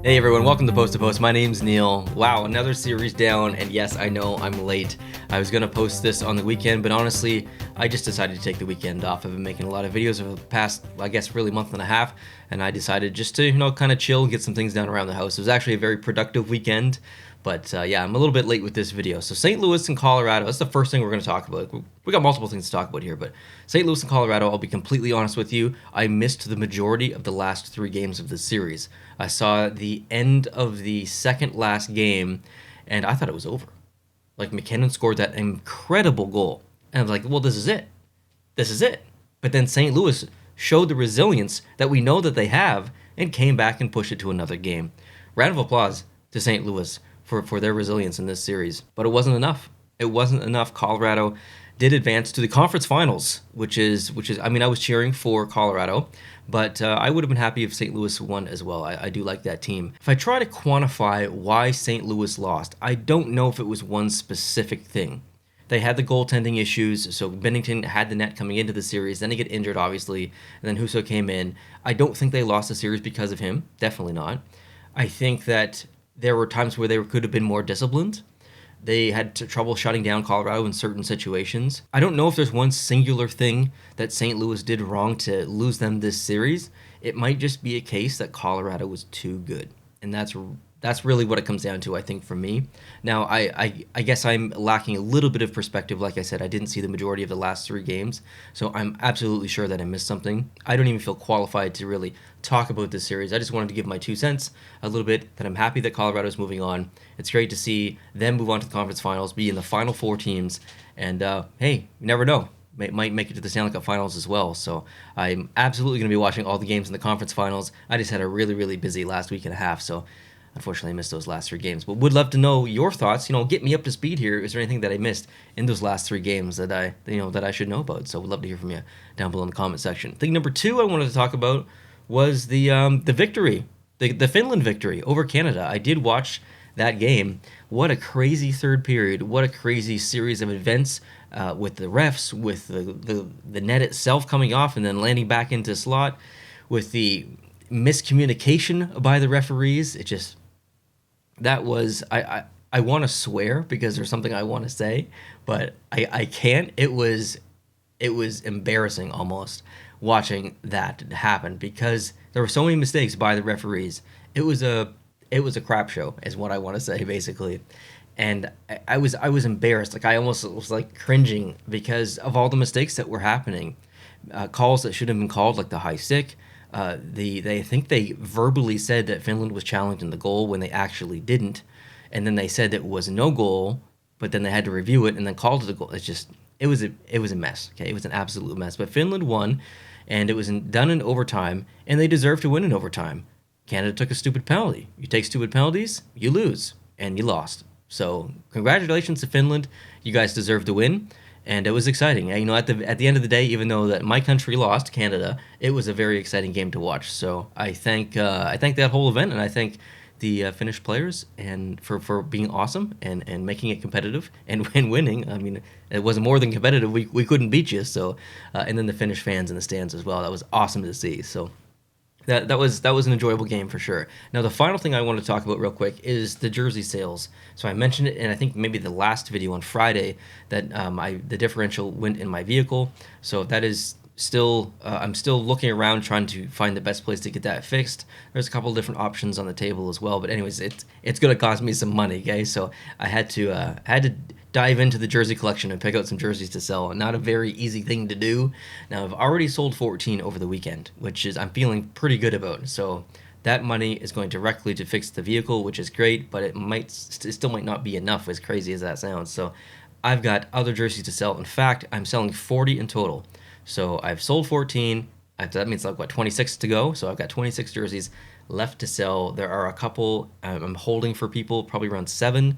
Hey everyone, welcome to Post to Post. My name's Neil. Wow, another series down, and yes, I know I'm late. I was gonna post this on the weekend, but honestly, I just decided to take the weekend off. I've been making a lot of videos over the past, I guess, really month and a half, and I decided just to, kind of chill and get some things done around the house. It was actually a very productive weekend, but yeah, I'm a little bit late with this video. So St. Louis and Colorado, that's the first thing we're gonna talk about. We got multiple things to talk about here, but St. Louis and Colorado, I'll be completely honest with you, I missed the majority of the last 3 games of the series. I saw the end of the second last game, and I thought it was over. Like, McKinnon scored that incredible goal. And I was like, well, this is it. This is it. But then St. Louis showed the resilience that we know that they have and came back and pushed it to another game. Round of applause to St. Louis for their resilience in this series. But it wasn't enough. It wasn't enough. Colorado did advance to the conference finals, which is I mean, I was cheering for Colorado, but I would have been happy if St. Louis won as well. I do like that team. If I try to quantify why St. Louis lost, I don't know if it was one specific thing. They had the goaltending issues, so Binnington had the net coming into the series, then he get injured, obviously, and then Husso came in. I don't think they lost the series because of him, definitely not. I think that there were times where they could have been more disciplined. They had trouble shutting down Colorado in certain situations. I don't know if there's one singular thing that St. Louis did wrong to lose them this series. It might just be a case that Colorado was too good. And that's really what it comes down to, I think, for me. Now, I guess I'm lacking a little bit of perspective. Like I said, I didn't see the majority of the last 3 games, so I'm absolutely sure that I missed something. I don't even feel qualified to really talk about this series. I just wanted to give my 2 cents a little bit, that I'm happy that Colorado's moving on. It's great to see them move on to the conference finals, be in the final 4 teams, and hey, you never know. Might make it to the Stanley Cup Finals as well. So I'm absolutely going to be watching all the games in the conference finals. I just had a really, really busy last week and a half, so unfortunately, I missed those last 3 games, but would love to know your thoughts. Get me up to speed here. Is there anything that I missed in those last 3 games that I should know about? So would love to hear from you down below in the comment section. Thing number 2 I wanted to talk about was the victory, the Finland victory over Canada. I did watch that game. What a crazy third period! What a crazy series of events with the refs, with the net itself coming off and then landing back into slot, with the miscommunication by the referees. It just, that was, I want to swear because there's something I want to say, but I can't. It was embarrassing almost watching that happen because there were so many mistakes by the referees. It was a crap show is what I want to say, basically. And I was embarrassed. Like, I almost was like cringing because of all the mistakes that were happening. Calls that should have been called, like the high stick. I think they verbally said that Finland was challenging the goal when they actually didn't, and then they said that it was no goal, but then they had to review it and then called it a goal. It was a mess. Okay, it was an absolute mess. But Finland won, and it was done in overtime, and they deserved to win in overtime. Canada took a stupid penalty. You take stupid penalties, you lose, and you lost. So congratulations to Finland. You guys deserve to win. And it was exciting. At the end of the day, even though that my country lost, Canada, it was a very exciting game to watch. So I thank that whole event, and I thank the Finnish players and for being awesome and making it competitive and winning. I mean, it wasn't more than competitive. We couldn't beat you. So and then the Finnish fans in the stands as well. That was awesome to see. So that was an enjoyable game for sure. Now, the final thing I want to talk about real quick is the jersey sales. So I mentioned it, and I think maybe the last video on Friday that the differential went in my vehicle. So that is still I'm still looking around trying to find the best place to get that fixed. There's a couple of different options on the table as well, but anyways, it's going to cost me some money, okay? So I had to dive into the jersey collection and pick out some jerseys to sell. Not a very easy thing to do. Now, I've already sold 14 over the weekend, which is I'm feeling pretty good about. So that money is going directly to fix the vehicle, which is great, but it still might not be enough, as crazy as that sounds. So I've got other jerseys to sell. In fact, I'm selling 40 in total. So I've sold 14. That means I've got 26 to go. So I've got 26 jerseys left to sell. There are a couple I'm holding for people, probably around 7.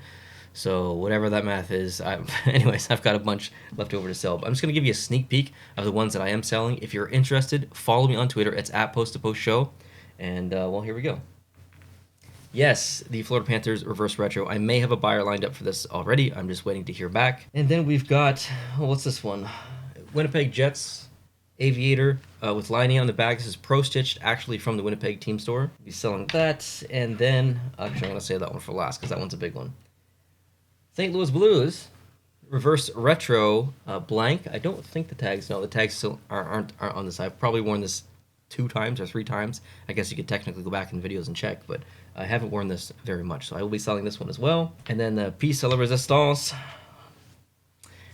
So whatever that math is, anyways, I've got a bunch left over to sell. But I'm just going to give you a sneak peek of the ones that I am selling. If you're interested, follow me on Twitter. It's @PostToPostShow. And, well, here we go. Yes, the Florida Panthers reverse retro. I may have a buyer lined up for this already. I'm just waiting to hear back. And then we've got, what's this one? Winnipeg Jets aviator with lining on the back. This is Pro Stitched, actually from the Winnipeg team store. Be selling that, and then actually I'm gonna save that one for last because that one's a big one. St. Louis Blues reverse retro blank. I don't think the tags. No, the tags still aren't on this. I've probably worn this 2 times or 3 times. I guess you could technically go back in videos and check, but I haven't worn this very much, so I will be selling this one as well. And then the Piece de la Resistance,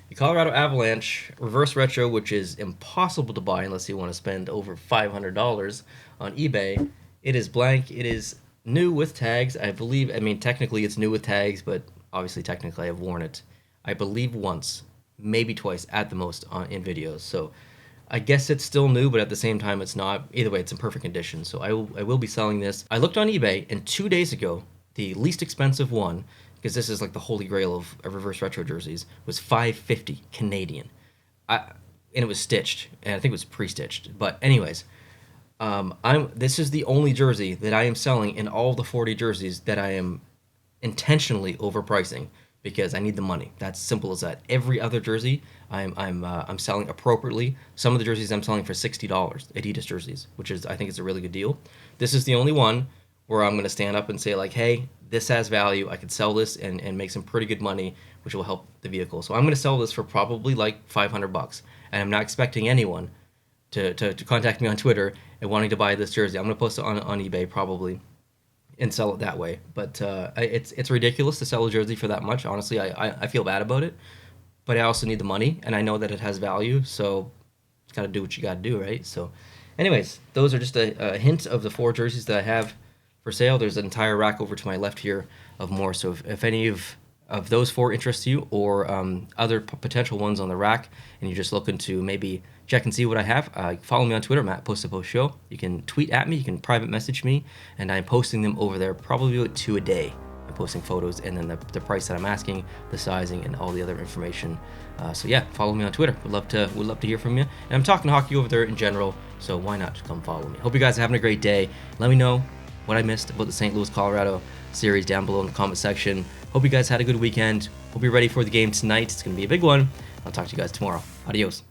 the Colorado Avalanche reverse retro, which is impossible to buy unless you want to spend over $500 on eBay. It is blank. It is new with tags, I believe. I mean, technically it's new with tags, but obviously technically I've worn it, I believe, once, maybe twice at the most in videos. So I guess it's still new, but at the same time it's not. Either way, it's in perfect condition. So I will be selling this. I looked on eBay, and 2 days ago, the least expensive one, because this is like the holy grail of reverse retro jerseys, was $5.50 Canadian. And it was stitched, and I think it was pre-stitched. But anyways, this is the only jersey that I am selling in all the 40 jerseys that I am intentionally overpricing, because I need the money. That's simple as that. Every other jersey I'm selling appropriately. Some of the jerseys I'm selling for $60, Adidas jerseys, which is, I think, is a really good deal. This is the only one where I'm going to stand up and say, like, hey, this has value. I could sell this and make some pretty good money, which will help the vehicle. So I'm going to sell this for probably like $500, and I'm not expecting anyone to contact me on Twitter and wanting to buy this jersey. I'm going to post it on eBay probably and sell it that way. But it's ridiculous to sell a jersey for that much. Honestly, I feel bad about it, but I also need the money, and I know that it has value, so you got to do what you got to do, right? So anyways, those are just a hint of the 4 jerseys that I have for sale. There's an entire rack over to my left here of more. So if any of those 4 interest you, or other potential ones on the rack, and you're just looking to maybe check and see what I have, follow me on Twitter, Matt Post to Post Show. You can tweet at me, you can private message me, and I'm posting them over there probably about 2 a day. I'm posting photos and then the price that I'm asking, the sizing, and all the other information. So yeah, follow me on Twitter. Would love to hear from you. And I'm talking hockey over there in general, so why not come follow me? Hope you guys are having a great day. Let me know what I missed about the St. Louis, Colorado series down below in the comment section. Hope you guys had a good weekend. Hope you're ready for the game tonight. It's going to be a big one. I'll talk to you guys tomorrow. Adios.